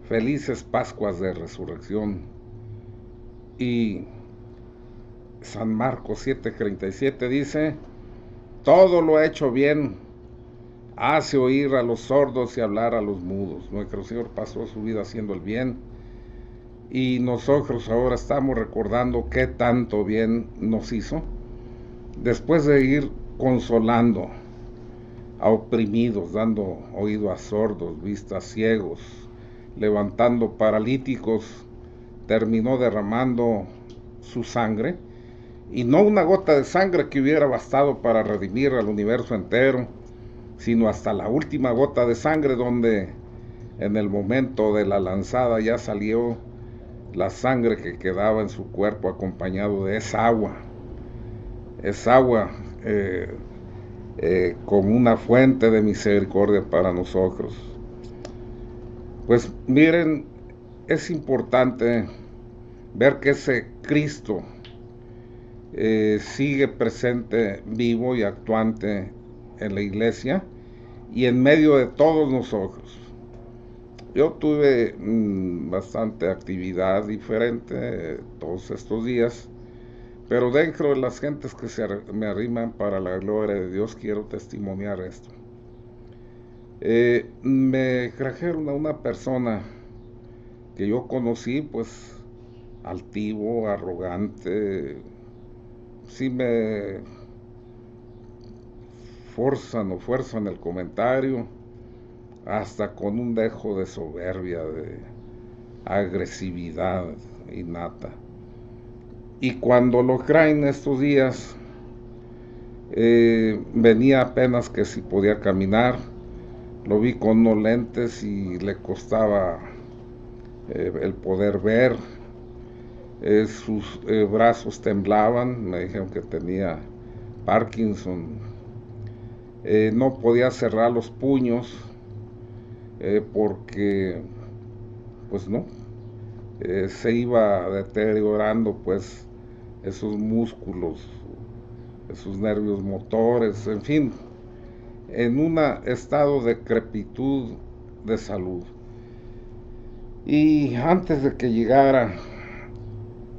Felices Pascuas de Resurrección. Y San Marcos 7:37 dice, todo lo ha hecho bien, hace oír a los sordos y hablar a los mudos. Nuestro Señor pasó su vida haciendo el bien y nosotros ahora estamos recordando qué tanto bien nos hizo después de ir consolando a oprimidos, dando oído a sordos, vista a ciegos, levantando paralíticos, terminó derramando su sangre, y no una gota de sangre que hubiera bastado para redimir al universo entero, sino hasta la última gota de sangre, donde en el momento de la lanzada ya salió la sangre que quedaba en su cuerpo, acompañado de esa agua eh, como una fuente de misericordia para nosotros. Pues miren, es importante ver que ese Cristo sigue presente, vivo y actuante en la iglesia y en medio de todos nosotros. Yo tuve bastante actividad diferente todos estos días, pero dentro de las gentes que me arriman para la gloria de Dios, quiero testimoniar esto. Me trajeron a una persona que yo conocí, pues altivo, arrogante, sí me fuerzan el comentario, hasta con un dejo de soberbia, de agresividad innata. Y cuando lo traen estos días, venía apenas que si podía caminar, lo vi con unos lentes y le costaba el poder ver, sus brazos temblaban, me dijeron que tenía Parkinson, no podía cerrar los puños porque pues no, se iba deteriorando pues esos músculos, esos nervios motores, en fin, en un estado de decrepitud de salud. Y antes de que llegara,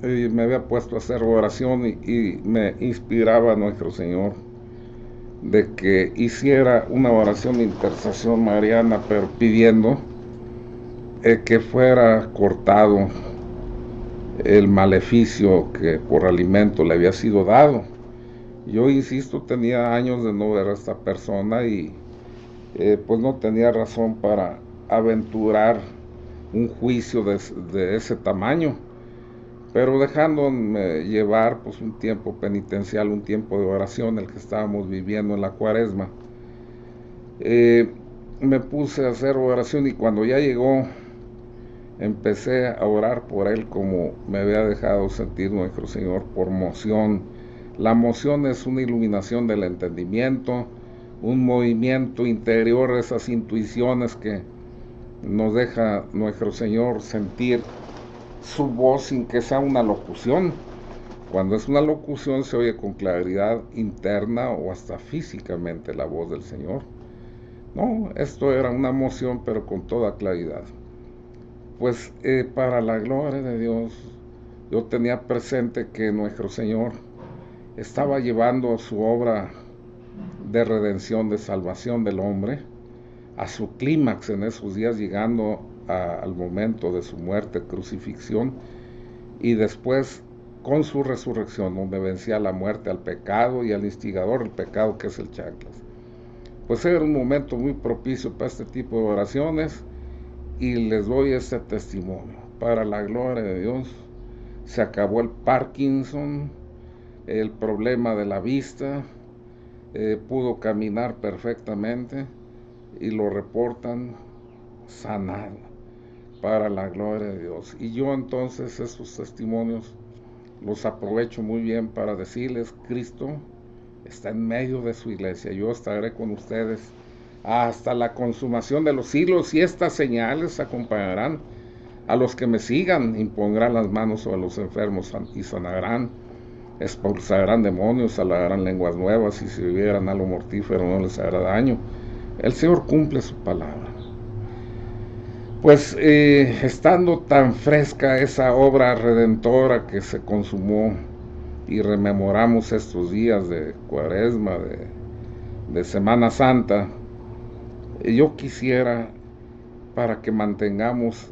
me había puesto a hacer oración y me inspiraba a nuestro Señor de que hiciera una oración de intercesión mariana, pero pidiendo que fuera cortado el maleficio que por alimento le había sido dado. Yo insisto, tenía años de no ver a esta persona y pues no tenía razón para aventurar un juicio de ese tamaño, pero dejándome llevar pues un tiempo penitencial, un tiempo de oración, el que estábamos viviendo en la Cuaresma, me puse a hacer oración y cuando ya llegó empecé a orar por él como me había dejado sentir nuestro Señor, por moción. La moción es una iluminación del entendimiento, un movimiento interior, esas intuiciones que nos deja nuestro Señor sentir su voz sin que sea una locución. Cuando es una locución se oye con claridad interna o hasta físicamente la voz del Señor. No, esto era una moción pero con toda claridad. Pues para la gloria de Dios, yo tenía presente que nuestro Señor estaba llevando su obra de redención, de salvación del hombre, a su clímax en esos días, llegando al momento de su muerte, crucifixión, y después con su resurrección, donde vencía la muerte, al pecado y al instigador del pecado, que es el chanclas. Pues era un momento muy propicio para este tipo de oraciones, y les doy este testimonio. Para la gloria de Dios, se acabó el Parkinson, el problema de la vista, pudo caminar perfectamente y lo reportan sanado, para la gloria de Dios. Y yo entonces esos testimonios los aprovecho muy bien para decirles: Cristo está en medio de su iglesia, yo estaré con ustedes hasta la consumación de los siglos, y estas señales acompañarán a los que me sigan: impondrán las manos sobre los enfermos y sanarán, expulsarán demonios, hablarán lenguas nuevas, y si bebieran algo mortífero no les hará daño. El Señor cumple su palabra. Pues estando tan fresca esa obra redentora que se consumó y rememoramos estos días de Cuaresma, de Semana Santa, yo quisiera, para que mantengamos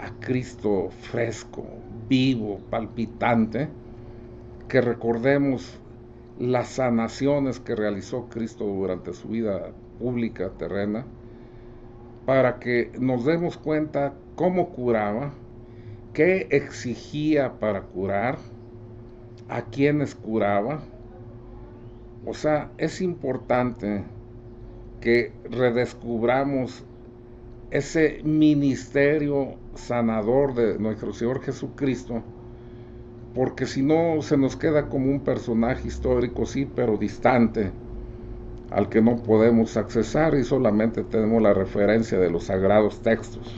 a Cristo fresco, vivo, palpitante, que recordemos las sanaciones que realizó Cristo durante su vida pública terrena, para que nos demos cuenta cómo curaba, qué exigía para curar, a quienes curaba. O sea, es importante que redescubramos ese ministerio sanador de nuestro Señor Jesucristo, porque si no se nos queda como un personaje histórico, sí, pero distante, al que no podemos accesar y solamente tenemos la referencia de los sagrados textos.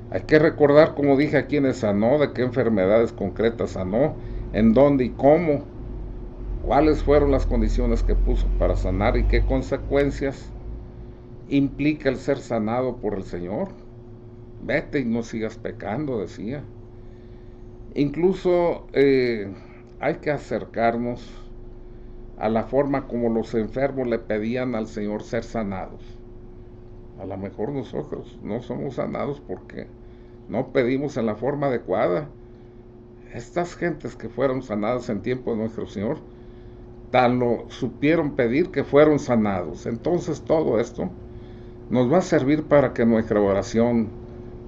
Hay que recordar, como dije, a quiénes sanó, de qué enfermedades concretas sanó, en dónde y cómo, cuáles fueron las condiciones que puso para sanar y qué consecuencias implica el ser sanado por el Señor. Vete y no sigas pecando, decía. Incluso hay que acercarnos a la forma como los enfermos le pedían al Señor ser sanados. A lo mejor nosotros no somos sanados porque no pedimos en la forma adecuada. Estas gentes que fueron sanadas en tiempo de nuestro Señor, tan lo supieron pedir que fueron sanados. Entonces todo esto nos va a servir para que nuestra oración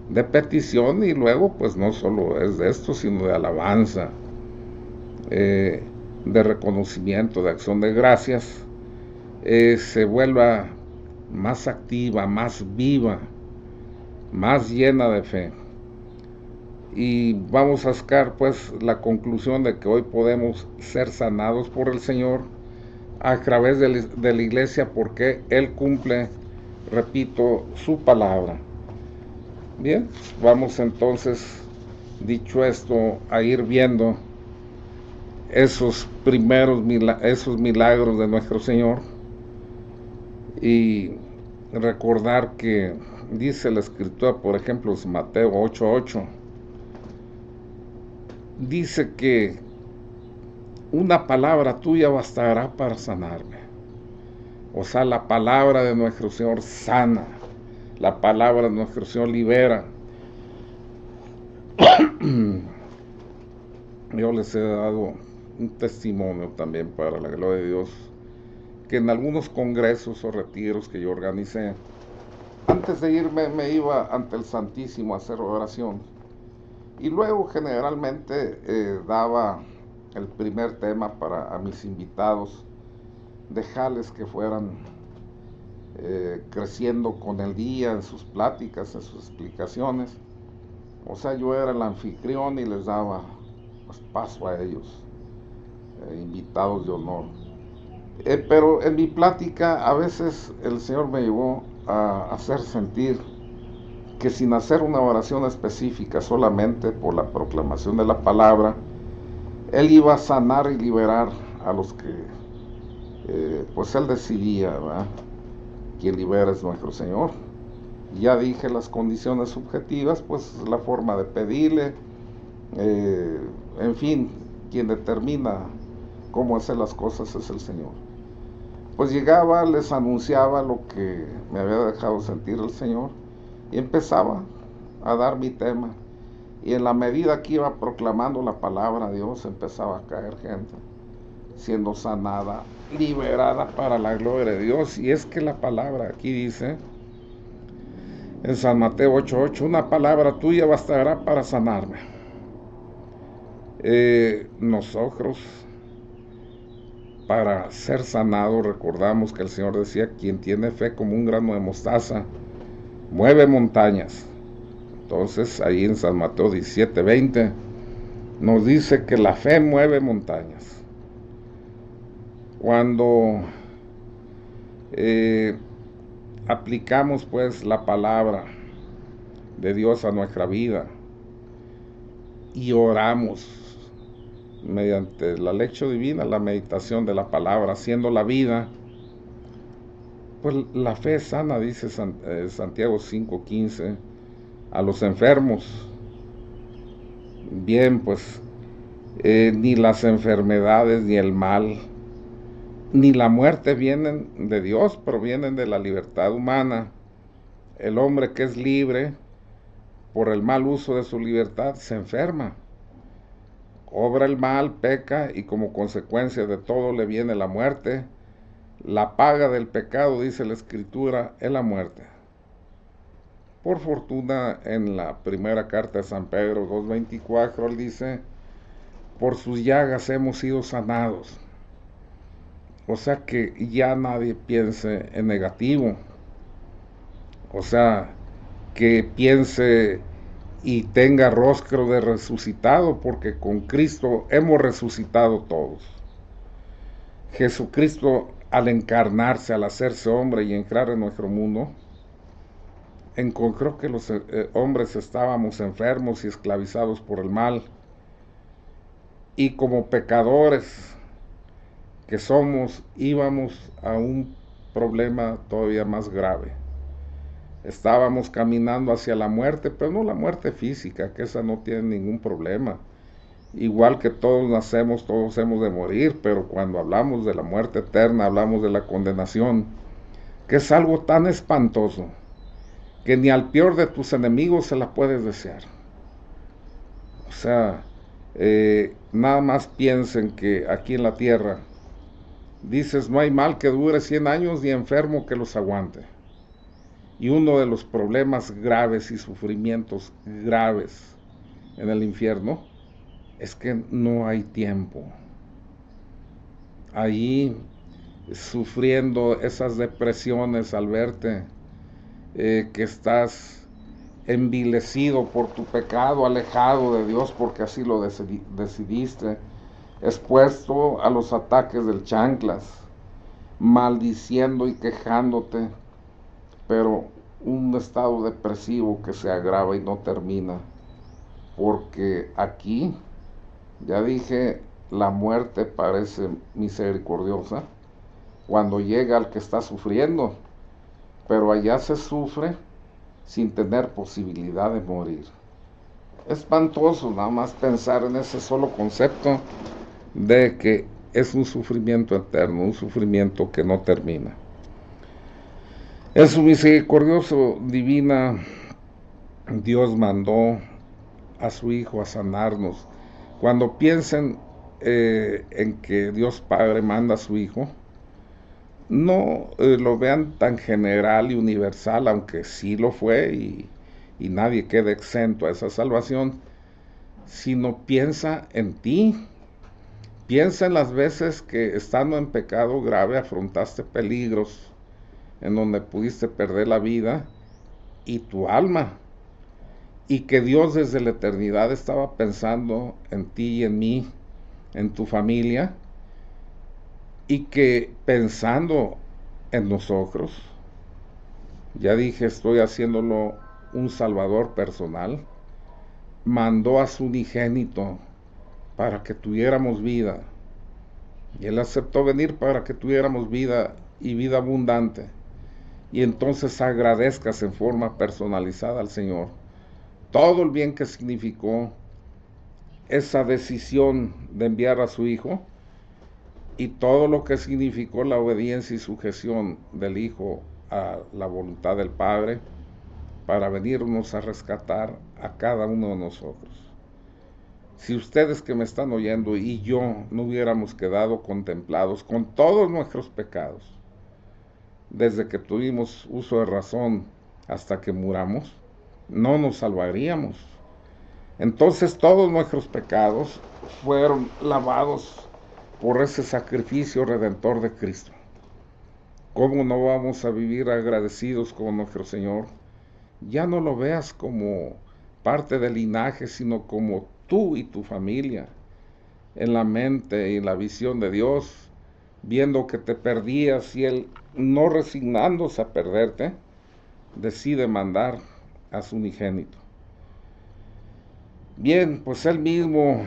de petición, y luego pues no solo es de esto, sino de alabanza, de reconocimiento, de acción de gracias, se vuelva más activa, más viva, más llena de fe. Y vamos a sacar pues la conclusión de que hoy podemos ser sanados por el Señor a través de la iglesia, porque Él cumple, repito, su palabra. Bien, vamos entonces, dicho esto, a ir viendo esos esos milagros de nuestro Señor, y recordar que dice la Escritura, por ejemplo, Mateo 8:8, dice que una palabra tuya bastará para sanarme. O sea, la palabra de nuestro Señor sana, la palabra de nuestro Señor libera. Yo les he dado un testimonio también, para la gloria de Dios, que en algunos congresos o retiros que yo organicé, antes de irme me iba ante el Santísimo a hacer oración, y luego generalmente daba el primer tema para a mis invitados, dejarles que fueran creciendo con el día en sus pláticas, en sus explicaciones. O sea, yo era el anfitrión y les daba pues, paso a ellos, invitados de honor. Pero en mi plática a veces el Señor me llevó a hacer sentir que sin hacer una oración específica, solamente por la proclamación de la palabra, Él iba a sanar y liberar a los que pues Él decidía, ¿verdad? Quien libera es nuestro Señor. Ya dije las condiciones subjetivas, pues la forma de pedirle, en fin, quien determina cómo hacer las cosas es el Señor. Pues llegaba, les anunciaba lo que me había dejado sentir el Señor, y empezaba a dar mi tema, y en la medida que iba proclamando la palabra de Dios, empezaba a caer gente siendo sanada, liberada para la gloria de Dios. Y es que la palabra aquí dice en San Mateo 8:8, una palabra tuya bastará para sanarme. Nosotros, para ser sanados, recordamos que el Señor decía, quien tiene fe como un grano de mostaza, mueve montañas. Entonces ahí en San Mateo 17:20 nos dice que la fe mueve montañas. Cuando aplicamos pues la palabra de Dios a nuestra vida y oramos mediante la lección divina, la meditación de la palabra, haciendo la vida, Pues la fe sana, dice Santiago 5:15, a los enfermos. Bien, pues ni las enfermedades, ni el mal, ni la muerte vienen de Dios, provienen de la libertad humana. El hombre que es libre, por el mal uso de su libertad, se enferma. Obra el mal, peca, y como consecuencia de todo le viene la muerte. La paga del pecado, dice la Escritura, es la muerte. Por fortuna, en la primera carta de San Pedro 2:24, él dice, por sus llagas hemos sido sanados. O sea que ya nadie piense en negativo. O sea, que piense y tenga rostro de resucitado, porque con Cristo hemos resucitado todos. Jesucristo, al encarnarse, al hacerse hombre y entrar en nuestro mundo, encontró que los hombres estábamos enfermos y esclavizados por el mal, y como pecadores que somos, íbamos a un problema todavía más grave. Estábamos caminando hacia la muerte, pero no la muerte física, que esa no tiene ningún problema. Igual que todos nacemos, todos hemos de morir, pero cuando hablamos de la muerte eterna, hablamos de la condenación, que es algo tan espantoso que ni al peor de tus enemigos se la puedes desear. O sea, nada más piensen que aquí en la tierra, dices, no hay mal que dure 100 años ni enfermo que los aguante. Y uno de los problemas graves y sufrimientos graves en el infierno es que no hay tiempo. Allí sufriendo esas depresiones al verte que estás envilecido por tu pecado, alejado de Dios porque así lo decidiste, expuesto a los ataques del chanclas, maldiciendo y quejándote, pero un estado depresivo que se agrava y no termina, porque aquí, ya dije, la muerte parece misericordiosa cuando llega al que está sufriendo, pero allá se sufre sin tener posibilidad de morir. Espantoso nada más pensar en ese solo concepto de que es un sufrimiento eterno, un sufrimiento que no termina. En su misericordioso divina, Dios mandó a su Hijo a sanarnos. Cuando piensen en que Dios Padre manda a su Hijo, no lo vean tan general y universal, aunque sí lo fue y nadie queda exento a esa salvación, sino piensa en ti. Piensa en las veces que estando en pecado grave afrontaste peligros en donde pudiste perder la vida y tu alma, y que Dios desde la eternidad estaba pensando en ti y en mí, en tu familia, y que pensando en nosotros, ya dije, estoy haciéndolo un salvador personal, mandó a su unigénito para que tuviéramos vida, y Él aceptó venir para que tuviéramos vida y vida abundante. Y entonces agradezcas en forma personalizada al Señor todo el bien que significó esa decisión de enviar a su Hijo y todo lo que significó la obediencia y sujeción del Hijo a la voluntad del Padre para venirnos a rescatar a cada uno de nosotros. Si ustedes que me están oyendo y yo no hubiéramos quedado contemplados con todos nuestros pecados, desde que tuvimos uso de razón hasta que muramos, no nos salvaríamos. Entonces todos nuestros pecados fueron lavados por ese sacrificio redentor de Cristo. ¿Cómo no vamos a vivir agradecidos con nuestro Señor? Ya no lo veas como parte del linaje, sino como tú y tu familia, en la mente y en la visión de Dios, viendo que te perdías y Él, no resignándose a perderte, decide mandar a su unigénito. Bien, pues Él mismo,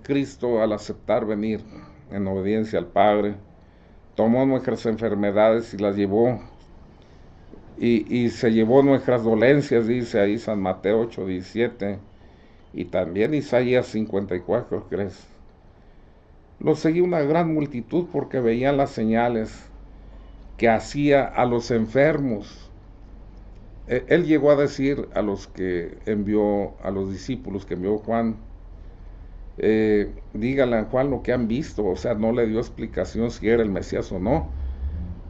Cristo, al aceptar venir en obediencia al Padre, tomó nuestras enfermedades y las llevó y se llevó nuestras dolencias, dice ahí San Mateo 8:17, y también Isaías 54, ¿crees? Lo seguía una gran multitud porque veían las señales que hacía a los enfermos. Él llegó a decir a los que envió, a los discípulos que envió Juan, díganle a Juan lo que han visto, o sea, no le dio explicación si era el Mesías o no.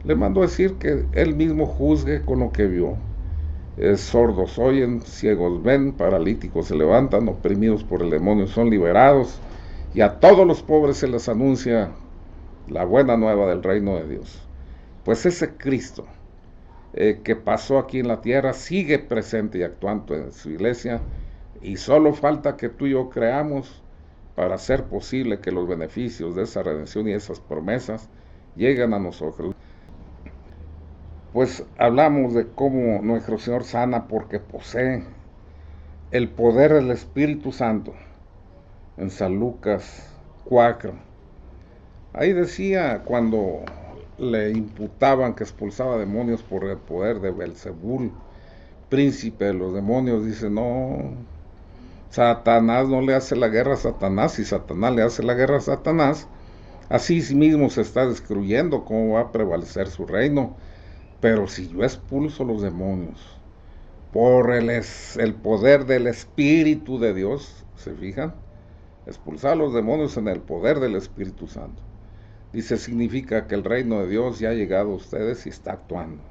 Le mandó decir que él mismo juzgue con lo que vio. Sordos oyen, ciegos ven, paralíticos se levantan, oprimidos por el demonio son liberados, y a todos los pobres se les anuncia la buena nueva del reino de Dios. Pues ese Cristo que pasó aquí en la tierra sigue presente y actuando en su iglesia, y solo falta que tú y yo creamos para hacer posible que los beneficios de esa redención y esas promesas lleguen a nosotros. Pues hablamos de cómo nuestro Señor sana porque posee el poder del Espíritu Santo en San Lucas 4. Ahí decía cuando le imputaban que expulsaba demonios por el poder de Belzebul, príncipe de los demonios, dice, no, Satanás no le hace la guerra a Satanás, si Satanás le hace la guerra a Satanás, así mismo se está destruyendo, ¿cómo va a prevalecer su reino? Pero si yo expulso los demonios por el poder del Espíritu de Dios, ¿se fijan? Expulsar a los demonios en el poder del Espíritu Santo. Dice, significa que el reino de Dios ya ha llegado a ustedes y está actuando.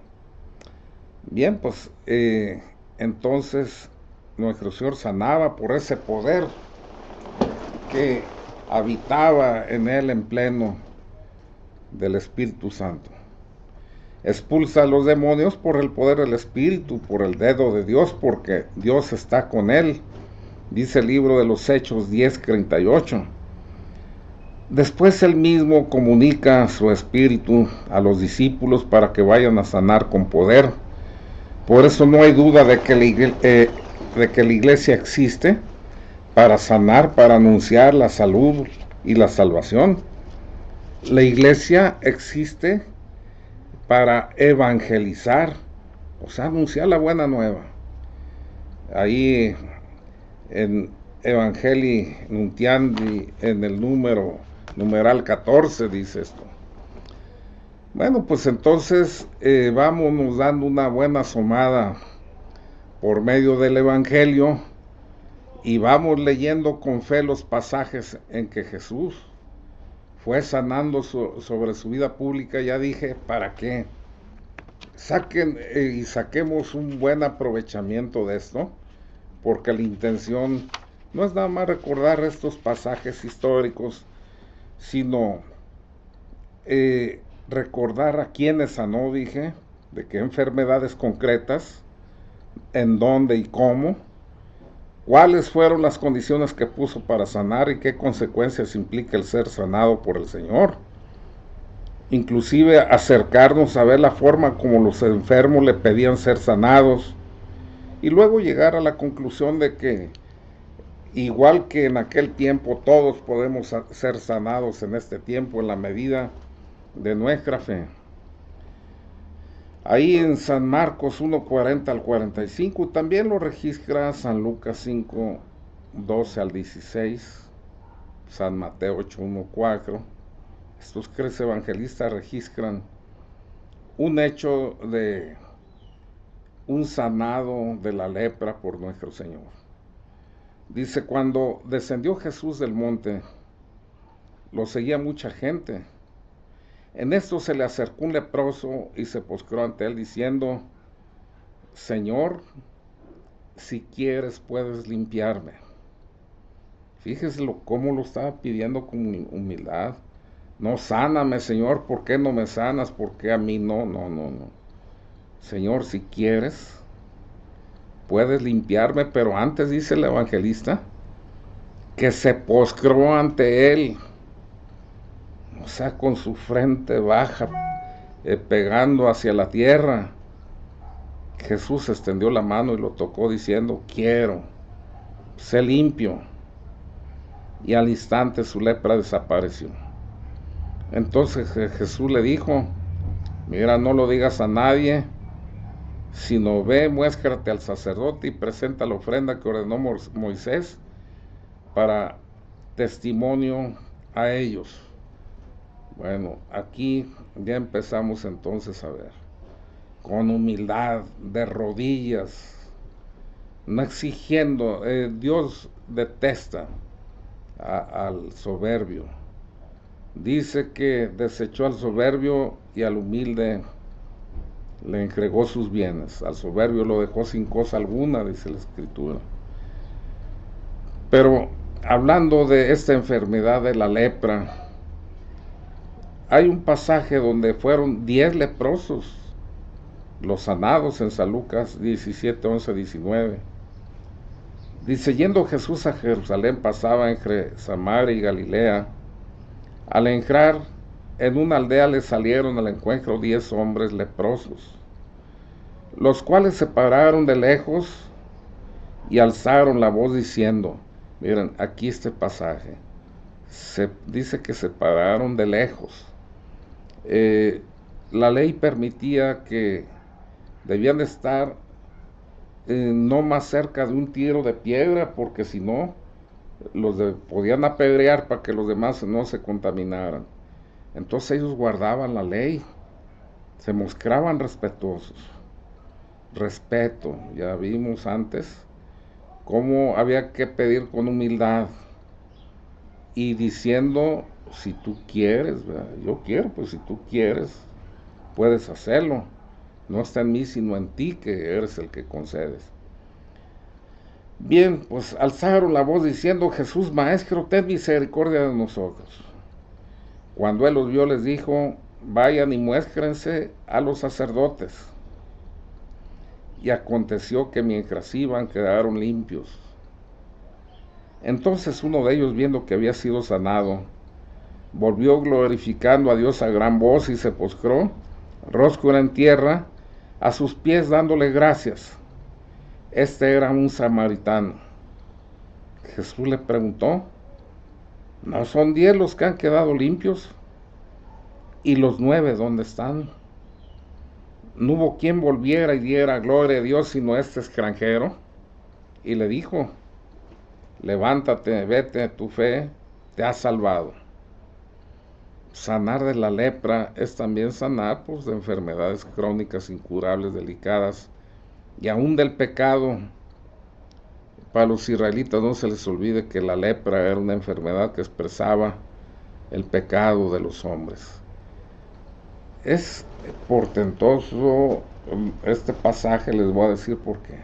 Bien, pues entonces nuestro Señor sanaba por ese poder que habitaba en él en pleno del Espíritu Santo. Expulsa a los demonios por el poder del Espíritu, por el dedo de Dios, porque Dios está con él. Dice el libro de los Hechos 10:38. Después él mismo comunica su espíritu a los discípulos para que vayan a sanar con poder. Por eso no hay duda de que la iglesia existe para sanar, para anunciar la salud y la salvación. La iglesia existe para evangelizar, o sea, anunciar la buena nueva. Ahí en Evangelii Nuntiandi, en el numeral 14, dice esto. Bueno, pues entonces vámonos dando una buena asomada por medio del Evangelio y vamos leyendo con fe los pasajes en que Jesús fue sanando sobre su vida pública. Ya dije, ¿para qué? Saquemos un buen aprovechamiento de esto, porque la intención no es nada más recordar estos pasajes históricos, sino recordar a quiénes sanó, dije, de qué enfermedades concretas, en dónde y cómo, cuáles fueron las condiciones que puso para sanar y qué consecuencias implica el ser sanado por el Señor. Inclusive acercarnos a ver la forma como los enfermos le pedían ser sanados, y luego llegar a la conclusión de que igual que en aquel tiempo, todos podemos ser sanados en este tiempo en la medida de nuestra fe. Ahí en San Marcos 1:40 al 45, también lo registra San Lucas 5:12 al 16, San Mateo 8:1-4. Estos tres evangelistas registran un hecho de un sanado de la lepra por nuestro Señor. Dice, cuando descendió Jesús del monte, lo seguía mucha gente. En esto se le acercó un leproso y se postró ante él diciendo, Señor, si quieres puedes limpiarme. Fíjese cómo lo estaba pidiendo con humildad. No, sáname, Señor, ¿por qué no me sanas? ¿Por qué a mí no? No. Señor, si quieres, puedes limpiarme, pero antes dice el evangelista que se postró ante él, o sea, con su frente baja, pegando hacia la tierra. Jesús extendió la mano y lo tocó diciendo, quiero, sé limpio. Y al instante su lepra desapareció. Entonces Jesús le dijo, mira, no lo digas a nadie, sino ve, muéstrate al sacerdote y presenta la ofrenda que ordenó Moisés para testimonio a ellos. Bueno, aquí ya empezamos entonces a ver, con humildad, de rodillas, no exigiendo. Dios detesta al soberbio. Dice que desechó al soberbio y al humilde le entregó sus bienes. Al soberbio lo dejó sin cosa alguna, dice la Escritura. Pero hablando de esta enfermedad de la lepra, hay un pasaje donde fueron 10 leprosos los sanados en San Lucas 17, 11, 19. Dice, yendo Jesús a Jerusalén, pasaba entre Samaria y Galilea. Al entrar en una aldea le salieron al encuentro 10 hombres leprosos, los cuales se pararon de lejos y alzaron la voz diciendo, miren, aquí este pasaje, dice que se pararon de lejos. La ley permitía que debían estar no más cerca de un tiro de piedra, porque si no, podían apedrear para que los demás no se contaminaran. Entonces ellos guardaban la ley, se mostraban respetuosos. Respeto, ya vimos antes cómo había que pedir con humildad y diciendo, si tú quieres, ¿verdad? Yo quiero, pues si tú quieres, puedes hacerlo. No está en mí, sino en ti, que eres el que concedes. Bien, pues alzaron la voz diciendo, Jesús, Maestro, ten misericordia de nosotros. Cuando él los vio, les dijo, vayan y muéstrense a los sacerdotes. Y aconteció que mientras iban, quedaron limpios. Entonces uno de ellos, viendo que había sido sanado, volvió glorificando a Dios a gran voz y se postró, rostro en tierra, a sus pies dándole gracias. Este era un samaritano. Jesús le preguntó, ¿no son 10 los que han quedado limpios? ¿Y los 9 dónde están? No hubo quien volviera y diera gloria a Dios sino este extranjero. Y le dijo, levántate, vete, tu fe te ha salvado. Sanar de la lepra es también sanar pues, de enfermedades crónicas, incurables, delicadas, y aún del pecado. Para los israelitas no se les olvide que la lepra era una enfermedad que expresaba el pecado de los hombres. Es portentoso este pasaje, les voy a decir por qué.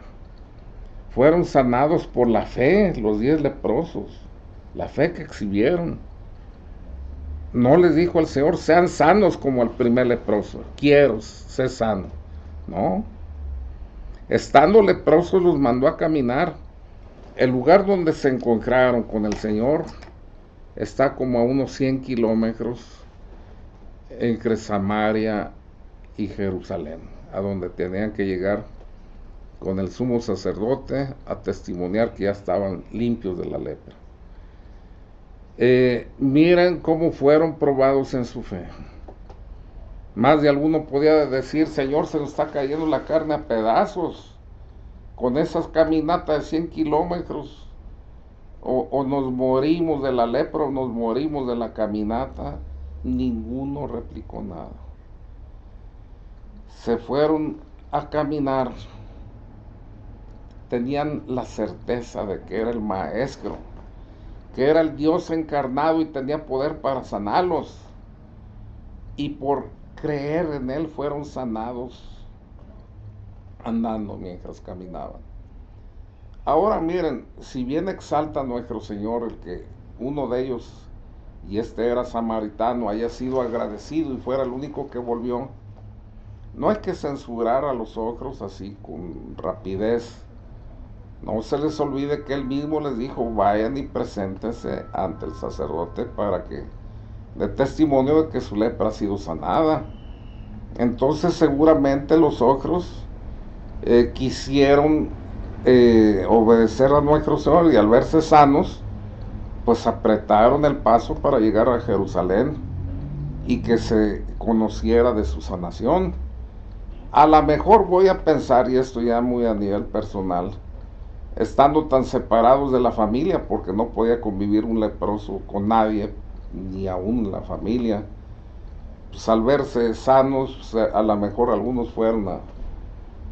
Fueron sanados por la fe, los 10 leprosos, la fe que exhibieron. No les dijo al Señor, sean sanos como el primer leproso, quiero ser sano. No. Estando leprosos los mandó a caminar. El lugar donde se encontraron con el Señor está como a unos 100 kilómetros entre Samaria y Jerusalén, a donde tenían que llegar con el sumo sacerdote a testimoniar que ya estaban limpios de la lepra. Miren cómo fueron probados en su fe. Más de alguno podía decir, Señor, se nos está cayendo la carne a pedazos con esas caminatas de 100 kilómetros, o nos morimos de la lepra o nos morimos de la caminata. Ninguno replicó nada. Se fueron a caminar. Tenían la certeza de que era el Maestro, que era el Dios encarnado y tenía poder para sanarlos. Y por creer en Él fueron sanados andando mientras caminaban. Ahora miren, si bien exalta nuestro Señor el que uno de ellos, y este era samaritano, haya sido agradecido y fuera el único que volvió, no hay que censurar a los otros así con rapidez. No se les olvide que él mismo les dijo, vayan y preséntense ante el sacerdote para que dé testimonio de que su lepra ha sido sanada. Entonces seguramente los otros quisieron obedecer a nuestro Señor y al verse sanos, pues apretaron el paso para llegar a Jerusalén y que se conociera de su sanación. A lo mejor voy a pensar, y esto ya muy a nivel personal, estando tan separados de la familia, porque no podía convivir un leproso con nadie, ni aún la familia, pues al verse sanos, pues a lo mejor algunos fueron a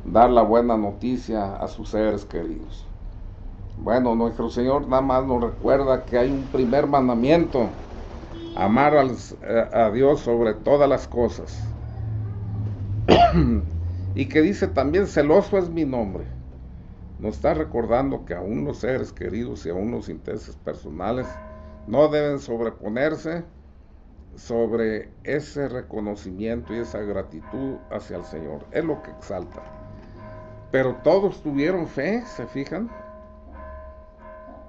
dar la buena noticia a sus seres queridos. Bueno, nuestro Señor nada más nos recuerda que hay un primer mandamiento: amar a Dios sobre todas las cosas. Y que dice también, celoso es mi nombre. Nos está recordando que aún los seres queridos y aún los intereses personales no deben sobreponerse sobre ese reconocimiento y esa gratitud hacia el Señor. Es lo que exalta. Pero todos tuvieron fe, ¿se fijan?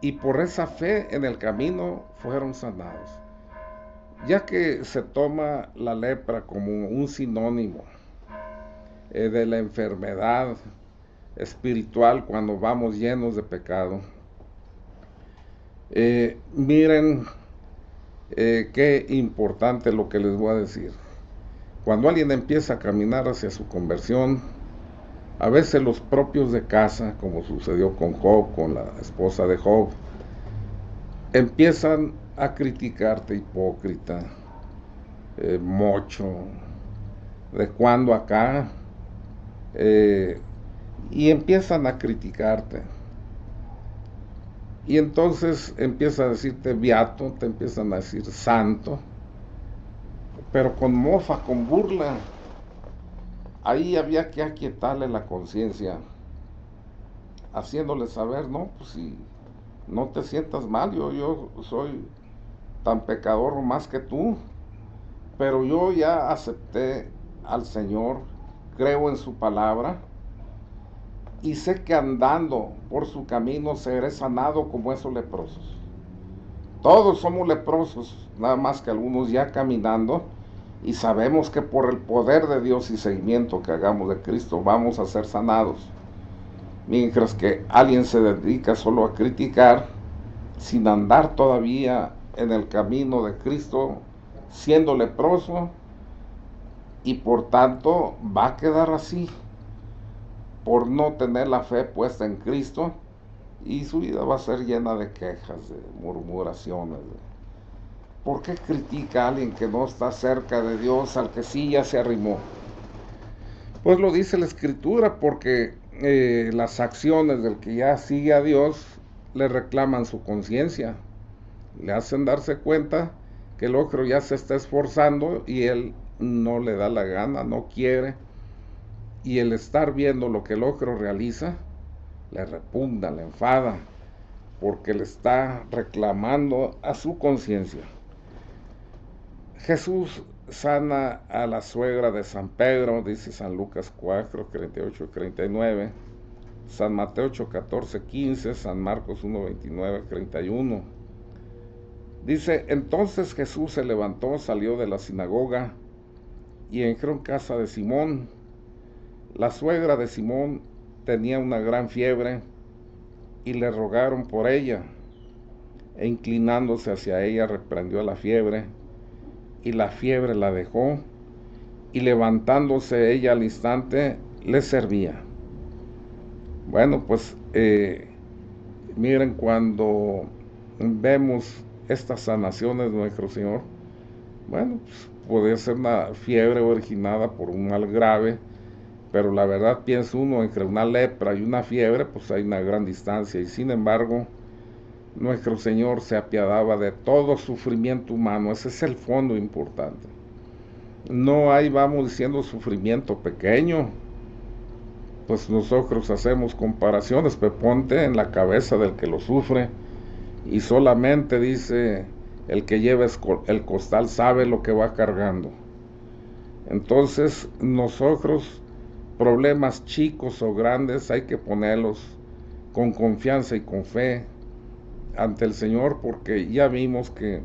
Y por esa fe en el camino fueron sanados. Ya que se toma la lepra como un sinónimo de la enfermedad espiritual cuando vamos llenos de pecado, miren qué importante lo que les voy a decir. Cuando alguien empieza a caminar hacia su conversión, a veces los propios de casa, como sucedió con Job, con la esposa de Job, empiezan a criticarte, hipócrita, mocho, de cuando acá, y empiezan a criticarte. Y entonces empieza a decirte beato, te empiezan a decir santo, pero con mofa, con burla. Ahí había que aquietarle la conciencia, haciéndole saber, no, pues si no te sientas mal, yo soy tan pecador o más que tú, pero yo ya acepté al Señor, creo en su palabra, y sé que andando por su camino seré sanado como esos leprosos. Todos somos leprosos, nada más que algunos ya caminando, y sabemos que por el poder de Dios y seguimiento que hagamos de Cristo vamos a ser sanados. Mientras que alguien se dedica solo a criticar, sin andar todavía en el camino de Cristo, siendo leproso, y por tanto va a quedar así, por no tener la fe puesta en Cristo, y su vida va a ser llena de quejas, de murmuraciones. ¿Por qué critica a alguien que no está cerca de Dios, al que sí ya se arrimó? Pues lo dice la Escritura, porque las acciones del que ya sigue a Dios le reclaman su conciencia, le hacen darse cuenta que el otro ya se está esforzando y él no le da la gana, no quiere, y el estar viendo lo que el otro realiza le repugna, le enfada, porque le está reclamando a su conciencia. Jesús sana a la suegra de San Pedro, dice San Lucas 4, 38 y 39, San Mateo 8, 14, 15, San Marcos 1, 29, 31. Dice, entonces Jesús se levantó, salió de la sinagoga y entró en casa de Simón. La suegra de Simón tenía una gran fiebre y le rogaron por ella, e inclinándose hacia ella reprendió la fiebre, y la fiebre la dejó, y levantándose ella al instante le servía. Bueno, pues miren, cuando vemos estas sanaciones de nuestro Señor, bueno, pues puede ser una fiebre originada por un mal grave, pero la verdad piensa uno, entre una lepra y una fiebre, pues hay una gran distancia, y sin embargo, nuestro Señor se apiadaba de todo sufrimiento humano. Ese es el fondo importante. No hay, vamos diciendo, sufrimiento pequeño. Pues nosotros hacemos comparaciones, pero ponte en la cabeza del que lo sufre, y solamente dice, el que lleva el costal sabe lo que va cargando. Entonces nosotros, problemas chicos o grandes, hay que ponerlos con confianza y con fe ante el Señor, porque ya vimos que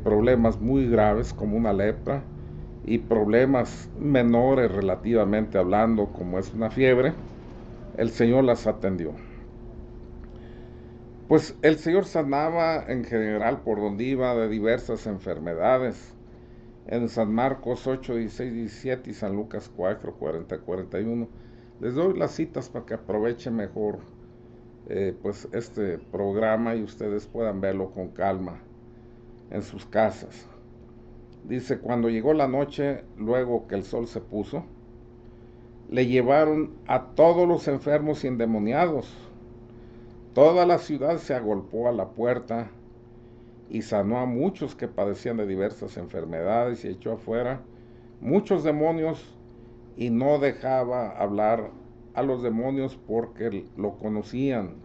problemas muy graves como una lepra y problemas menores relativamente hablando como es una fiebre, el Señor las atendió. Pues el Señor sanaba en general por donde iba de diversas enfermedades, en San Marcos 8, 16, 17 y San Lucas 4, 40, 41. Les doy las citas para que aprovechen mejor pues este programa y ustedes puedan verlo con calma en sus casas. Dice, cuando llegó la noche, luego que el sol se puso, le llevaron a todos los enfermos y endemoniados. Toda la ciudad se agolpó a la puerta y sanó a muchos que padecían de diversas enfermedades y echó afuera muchos demonios y no dejaba hablar a los demonios porque lo conocían.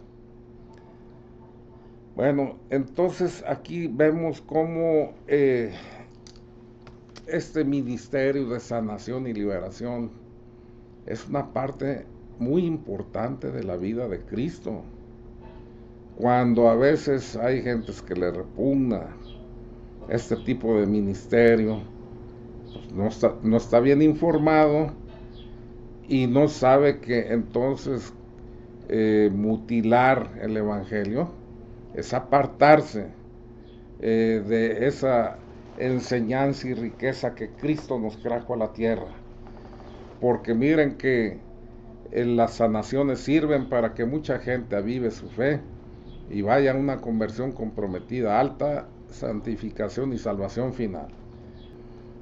Bueno, entonces aquí vemos cómo este ministerio de sanación y liberación es una parte muy importante de la vida de Cristo. Cuando a veces hay gentes que le repugna este tipo de ministerio, pues no está bien informado y no sabe que entonces mutilar el evangelio es apartarse de esa enseñanza y riqueza que Cristo nos trajo a la tierra. Porque miren que las sanaciones sirven para que mucha gente avive su fe y vaya a una conversión comprometida, alta santificación y salvación final.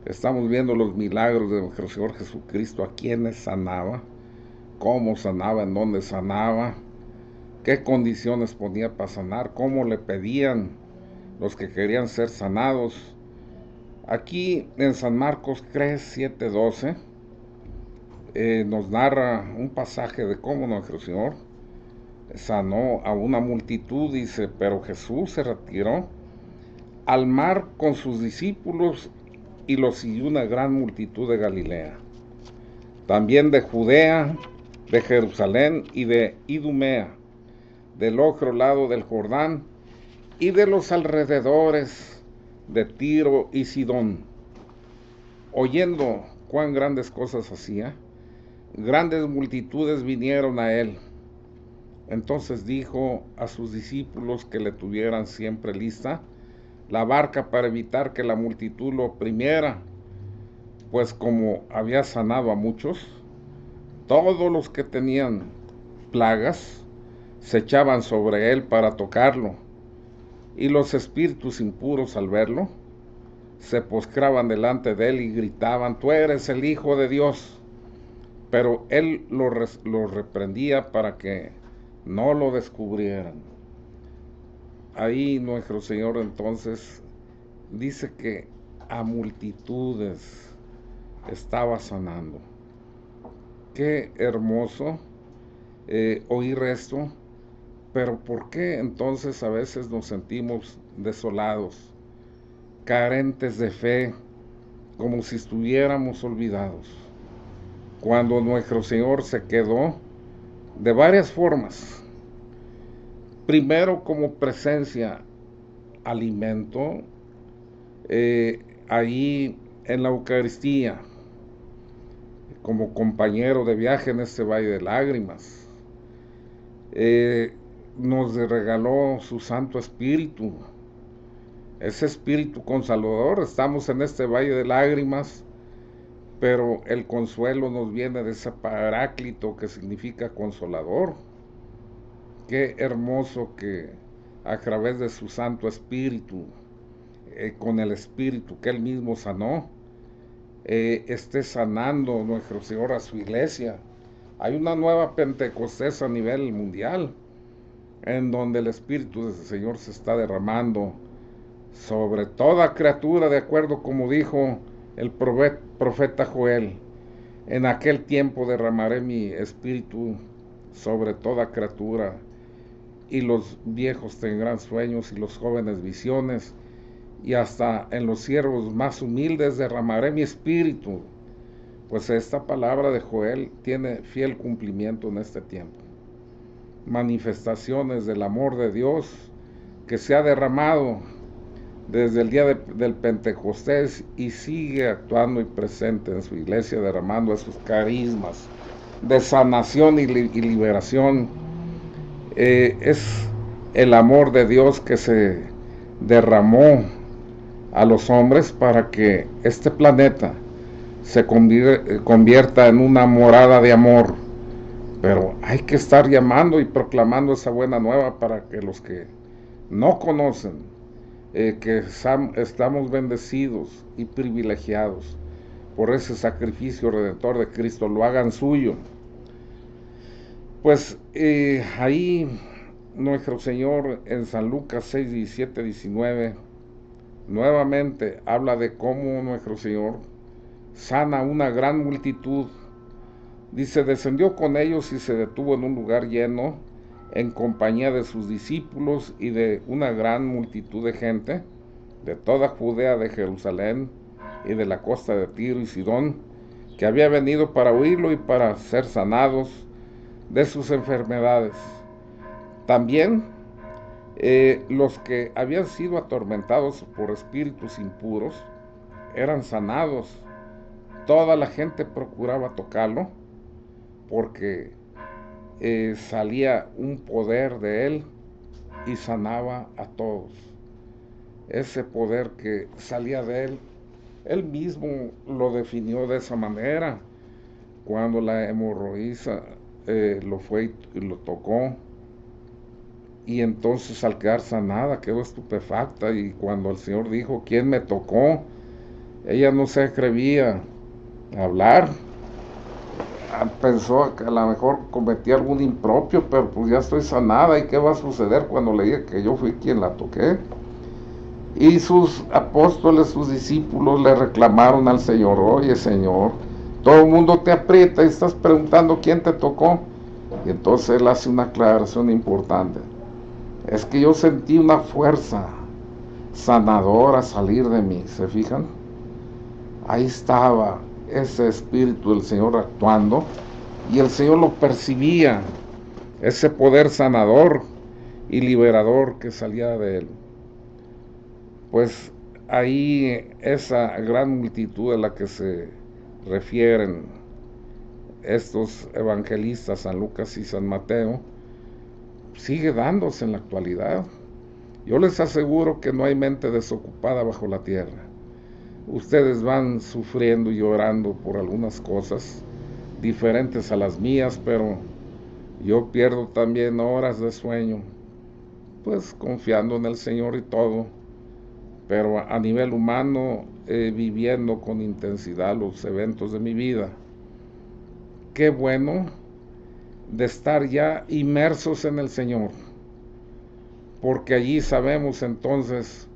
Estamos viendo los milagros de nuestro Señor Jesucristo, a quienes sanaba, cómo sanaba, en dónde sanaba, qué condiciones ponía para sanar, cómo le pedían los que querían ser sanados. Aquí en San Marcos 3, 7, 12 nos narra un pasaje de cómo nuestro Señor sanó a una multitud. Dice, pero Jesús se retiró al mar con sus discípulos y los siguió una gran multitud de Galilea, también de Judea, de Jerusalén y de Idumea, del otro lado del Jordán y de los alrededores de Tiro y Sidón. Oyendo cuán grandes cosas hacía, grandes multitudes vinieron a él. Entonces dijo a sus discípulos que le tuvieran siempre lista la barca para evitar que la multitud lo oprimiera, pues como había sanado a muchos, todos los que tenían plagas se echaban sobre él para tocarlo, y los espíritus impuros al verlo se postraban delante de él y gritaban, tú eres el Hijo de Dios. Pero él los reprendía para que no lo descubrieran. Ahí nuestro Señor entonces dice que a multitudes estaba sanando. Qué hermoso oír esto, pero ¿por qué entonces a veces nos sentimos desolados, carentes de fe, como si estuviéramos olvidados? Cuando nuestro Señor se quedó de varias formas. Primero como presencia, alimento, ahí en la Eucaristía, como compañero de viaje en este valle de lágrimas. Nos regaló su Santo Espíritu, ese Espíritu Consolador. Estamos en este valle de lágrimas, pero el consuelo nos viene de ese Paráclito que significa consolador. Qué hermoso que a través de su Santo Espíritu, con el Espíritu que él mismo sanó, esté sanando nuestro Señor a su iglesia. Hay una nueva Pentecostés a nivel mundial, en donde el Espíritu del Señor se está derramando sobre toda criatura, de acuerdo como dijo el profeta Joel, en aquel tiempo derramaré mi espíritu sobre toda criatura, y los viejos tendrán sueños y los jóvenes visiones, y hasta en los siervos más humildes derramaré mi espíritu. Pues esta palabra de Joel tiene fiel cumplimiento en este tiempo. Manifestaciones del amor de Dios que se ha derramado desde el día del Pentecostés y sigue actuando y presente en su iglesia, derramando esos carismas de sanación y liberación. Es el amor de Dios que se derramó a los hombres para que este planeta se convierta en una morada de amor. Pero hay que estar llamando y proclamando esa buena nueva para que los que no conocen, que estamos bendecidos y privilegiados por ese sacrificio redentor de Cristo, lo hagan suyo. Pues ahí nuestro Señor en San Lucas 6, 17, 19, nuevamente habla de cómo nuestro Señor sana una gran multitud. Dice, descendió con ellos y se detuvo en un lugar lleno, en compañía de sus discípulos y de una gran multitud de gente, de toda Judea, de Jerusalén y de la costa de Tiro y Sidón, que había venido para oírlo y para ser sanados de sus enfermedades. También los que habían sido atormentados por espíritus impuros eran sanados. Toda la gente procuraba tocarlo porque salía un poder de él y sanaba a todos. Ese poder que salía de él mismo lo definió de esa manera. Cuando la hemorroísa lo fue y lo tocó, y entonces al quedar sanada quedó estupefacta, y cuando el Señor dijo, ¿quién me tocó?, ella no se atrevía a hablar. Pensó que a lo mejor cometí algún impropio, pero pues ya estoy sanada, ¿y qué va a suceder cuando le diga que yo fui quien la toqué? Y sus apóstoles, sus discípulos le reclamaron al Señor, oye Señor, todo el mundo te aprieta y estás preguntando quién te tocó. Y entonces él hace una aclaración importante. Es que yo sentí una fuerza sanadora salir de mí, ¿se fijan? Ahí estaba ese espíritu del Señor actuando, y el Señor lo percibía, ese poder sanador y liberador que salía de él. Pues ahí esa gran multitud a la que se refieren estos evangelistas, San Lucas y San Mateo, sigue dándose en la actualidad. Yo les aseguro que no hay mente desocupada bajo la tierra. Ustedes van sufriendo y llorando por algunas cosas diferentes a las mías, pero yo pierdo también horas de sueño, pues confiando en el Señor y todo, pero a nivel humano, viviendo con intensidad los eventos de mi vida. Qué bueno de estar ya inmersos en el Señor, porque allí sabemos entonces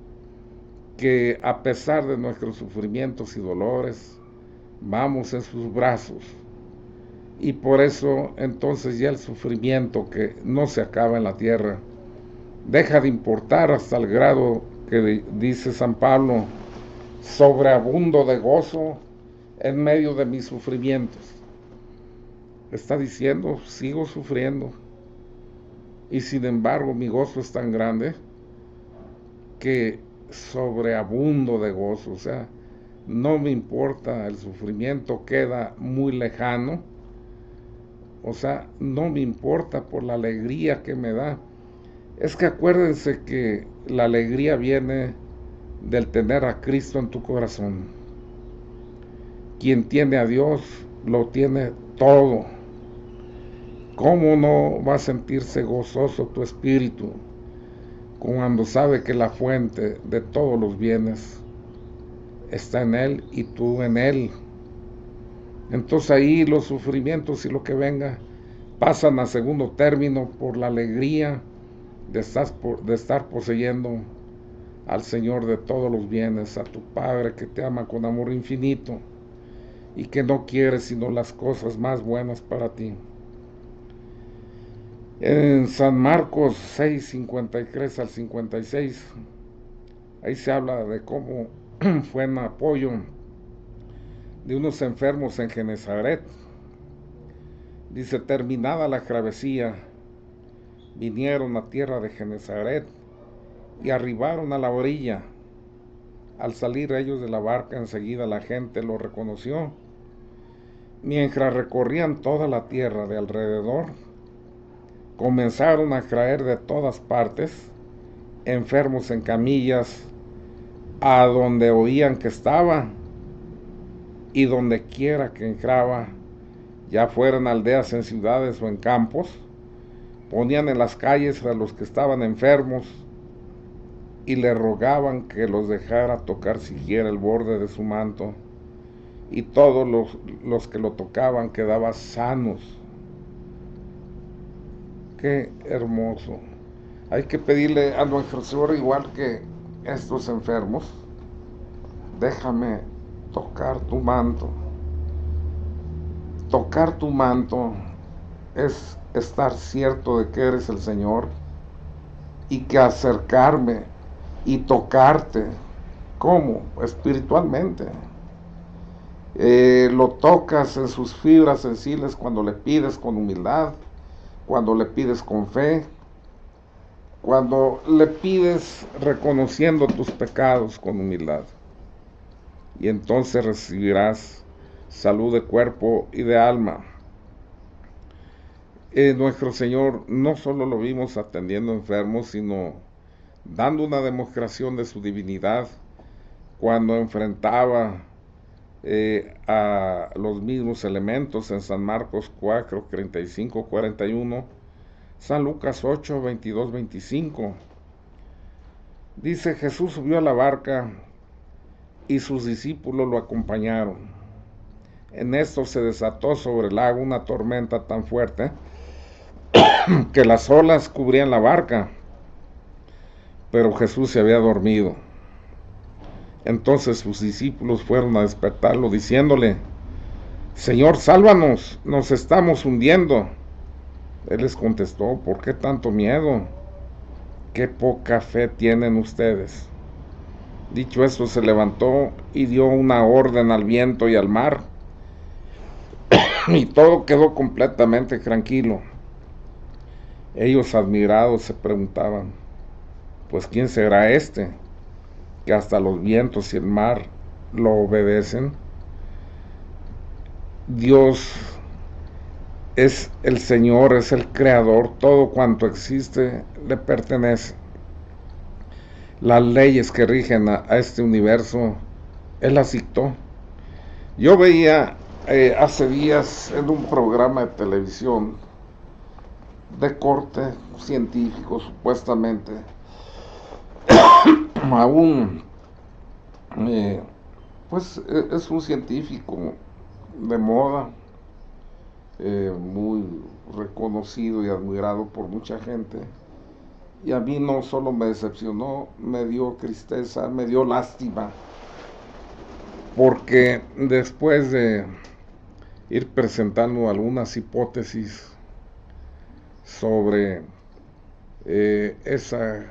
que a pesar de nuestros sufrimientos y dolores, vamos en sus brazos, y por eso entonces ya el sufrimiento que no se acaba en la tierra deja de importar, hasta el grado que dice San Pablo, sobreabundo de gozo en medio de mis sufrimientos. Está diciendo, sigo sufriendo, y sin embargo mi gozo es tan grande que sobreabundo de gozo. O sea, no me importa, el sufrimiento queda muy lejano. O sea, no me importa por la alegría que me da. Es que acuérdense que la alegría viene del tener a Cristo en tu corazón. Quien tiene a Dios lo tiene todo. ¿Cómo no va a sentirse gozoso tu espíritu cuando sabe que la fuente de todos los bienes está en Él y tú en Él? Entonces ahí los sufrimientos y lo que venga pasan a segundo término por la alegría de estar poseyendo al Señor de todos los bienes, a tu Padre que te ama con amor infinito y que no quiere sino las cosas más buenas para ti. En San Marcos 6, 53 al 56, ahí se habla de cómo fue en apoyo de unos enfermos en Genesaret. Dice, terminada la travesía, vinieron a tierra de Genesaret y arribaron a la orilla. Al salir ellos de la barca, enseguida la gente los reconoció. Mientras recorrían toda la tierra de alrededor, comenzaron a traer de todas partes enfermos en camillas a donde oían que estaba, y donde quiera que entraba, ya fueran aldeas, en ciudades o en campos, ponían en las calles a los que estaban enfermos y le rogaban que los dejara tocar siquiera el borde de su manto, y todos los que lo tocaban quedaban sanos. Qué hermoso. Hay que pedirle a nuestro Señor, igual que estos enfermos: déjame tocar tu manto. Tocar tu manto es estar cierto de que eres el Señor, y que acercarme y tocarte. ¿Cómo? Espiritualmente. Lo tocas en sus fibras sensibles cuando le pides con humildad, cuando le pides con fe, cuando le pides reconociendo tus pecados con humildad. Y entonces recibirás salud de cuerpo y de alma. Nuestro Señor no solo lo vimos atendiendo enfermos, sino dando una demostración de su divinidad cuando enfrentaba a los mismos elementos en San Marcos 4, 35, 41, San Lucas 8, 22, 25. Dice: Jesús subió a la barca y sus discípulos lo acompañaron. En esto se desató sobre el lago una tormenta tan fuerte que las olas cubrían la barca, pero Jesús se había dormido. Entonces sus discípulos fueron a despertarlo, diciéndole: Señor, sálvanos, nos estamos hundiendo. Él les contestó: ¿por qué tanto miedo? Qué poca fe tienen ustedes. Dicho esto, se levantó y dio una orden al viento y al mar, y todo quedó completamente tranquilo. Ellos, admirados, se preguntaban: pues ¿quién será este, que hasta los vientos y el mar lo obedecen? Dios es el Señor, es el Creador, todo cuanto existe le pertenece. Las leyes que rigen a este universo, Él las dictó. Yo veía hace días en un programa de televisión de corte científico, supuestamente, aún pues es un científico de moda, muy reconocido y admirado por mucha gente, y a mí no solo me decepcionó, me dio tristeza, me dio lástima, porque después de ir presentando algunas hipótesis sobre esa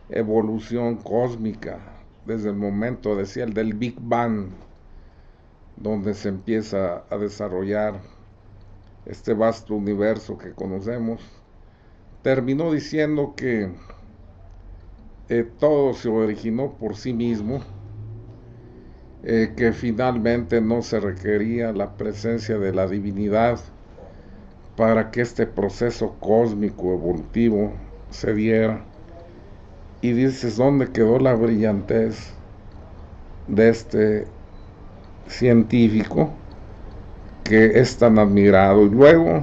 evolución cósmica, desde el momento, decía él, del Big Bang, donde se empieza a desarrollar este vasto universo que conocemos, terminó diciendo que todo se originó por sí mismo, que finalmente no se requería la presencia de la divinidad para que este proceso cósmico evolutivo se diera. Y dices: ¿dónde quedó la brillantez de este científico que es tan admirado? Y luego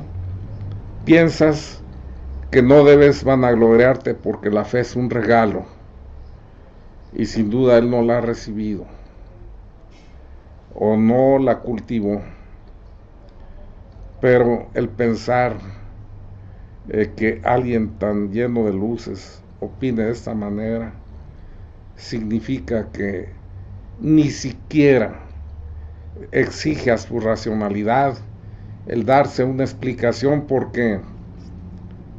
piensas que no debes vanagloriarte porque la fe es un regalo, y sin duda él no la ha recibido o no la cultivó. Pero el pensar que alguien tan lleno de luces opine de esta manera significa que ni siquiera exige a su racionalidad el darse una explicación, porque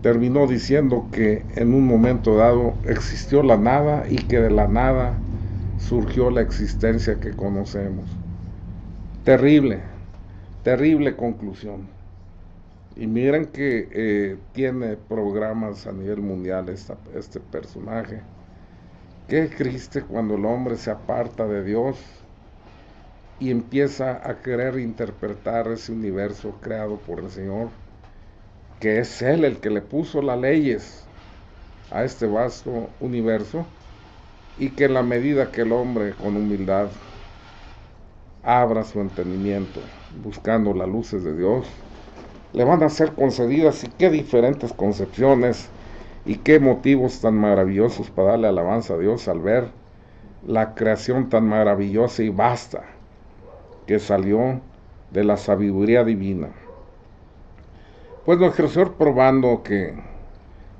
terminó diciendo que en un momento dado existió la nada y que de la nada surgió la existencia que conocemos. Terrible, terrible conclusión. Y miren que tiene programas a nivel mundial este personaje. Qué triste cuando el hombre se aparta de Dios y empieza a querer interpretar ese universo creado por el Señor, que es Él el que le puso las leyes a este vasto universo, y que en la medida que el hombre con humildad abra su entendimiento buscando las luces de Dios, le van a ser concedidas, y qué diferentes concepciones y qué motivos tan maravillosos para darle alabanza a Dios al ver la creación tan maravillosa y vasta que salió de la sabiduría divina. Pues nuestro Señor, probando que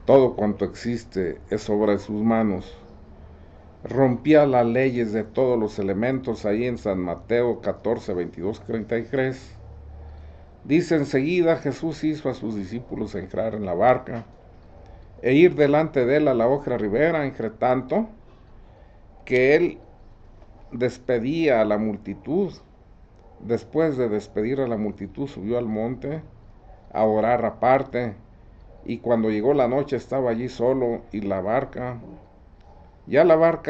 todo cuanto existe es obra de sus manos, rompía las leyes de todos los elementos ahí en San Mateo 14, 22, 33. Dice: enseguida Jesús hizo a sus discípulos entrar en la barca e ir delante de él a la otra ribera, entre tanto que él despedía a la multitud. Después de despedir a la multitud, subió al monte a orar aparte, y cuando llegó la noche estaba allí solo, y la barca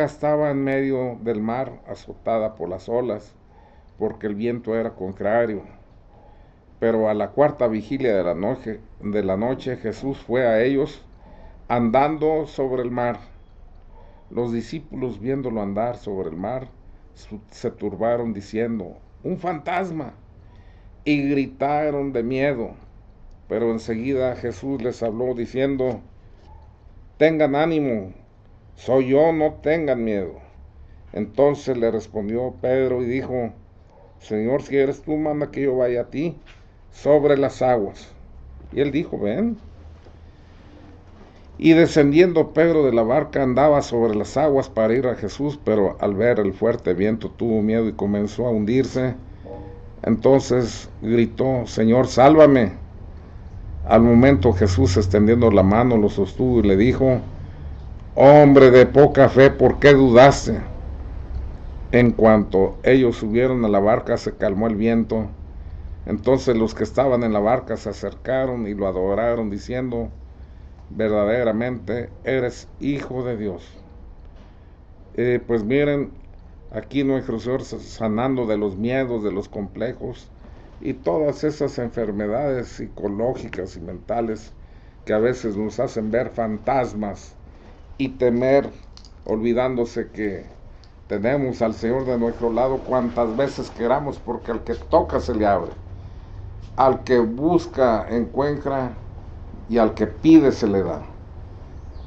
estaba en medio del mar, azotada por las olas, porque el viento era contrario. Pero a la cuarta vigilia de la noche Jesús fue a ellos andando sobre el mar. Los discípulos, viéndolo andar sobre el mar, se turbaron diciendo: un fantasma, y gritaron de miedo. Pero enseguida Jesús les habló diciendo: tengan ánimo, soy yo, no tengan miedo. Entonces le respondió Pedro y dijo: Señor, si eres tú, manda que yo vaya a ti sobre las aguas. Y él dijo: ven. Y descendiendo Pedro de la barca, andaba sobre las aguas para ir a Jesús, pero al ver el fuerte viento tuvo miedo y comenzó a hundirse. Entonces gritó: Señor, sálvame. Al momento Jesús, extendiendo la mano, lo sostuvo y le dijo: hombre de poca fe, ¿por qué dudaste? En cuanto ellos subieron a la barca, se calmó el viento. Entonces los que estaban en la barca se acercaron y lo adoraron, diciendo: verdaderamente eres Hijo de Dios. Pues miren, aquí nuestro Señor sanando de los miedos, de los complejos y todas esas enfermedades psicológicas y mentales que a veces nos hacen ver fantasmas y temer, olvidándose que tenemos al Señor de nuestro lado cuantas veces queramos, porque al que toca se le abre, al que busca encuentra, y al que pide se le da.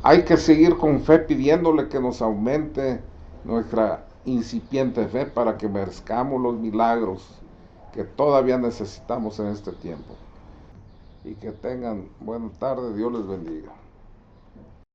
Hay que seguir con fe pidiéndole que nos aumente nuestra incipiente fe para que merezcamos los milagros que todavía necesitamos en este tiempo. Y que tengan buena tarde, Dios les bendiga.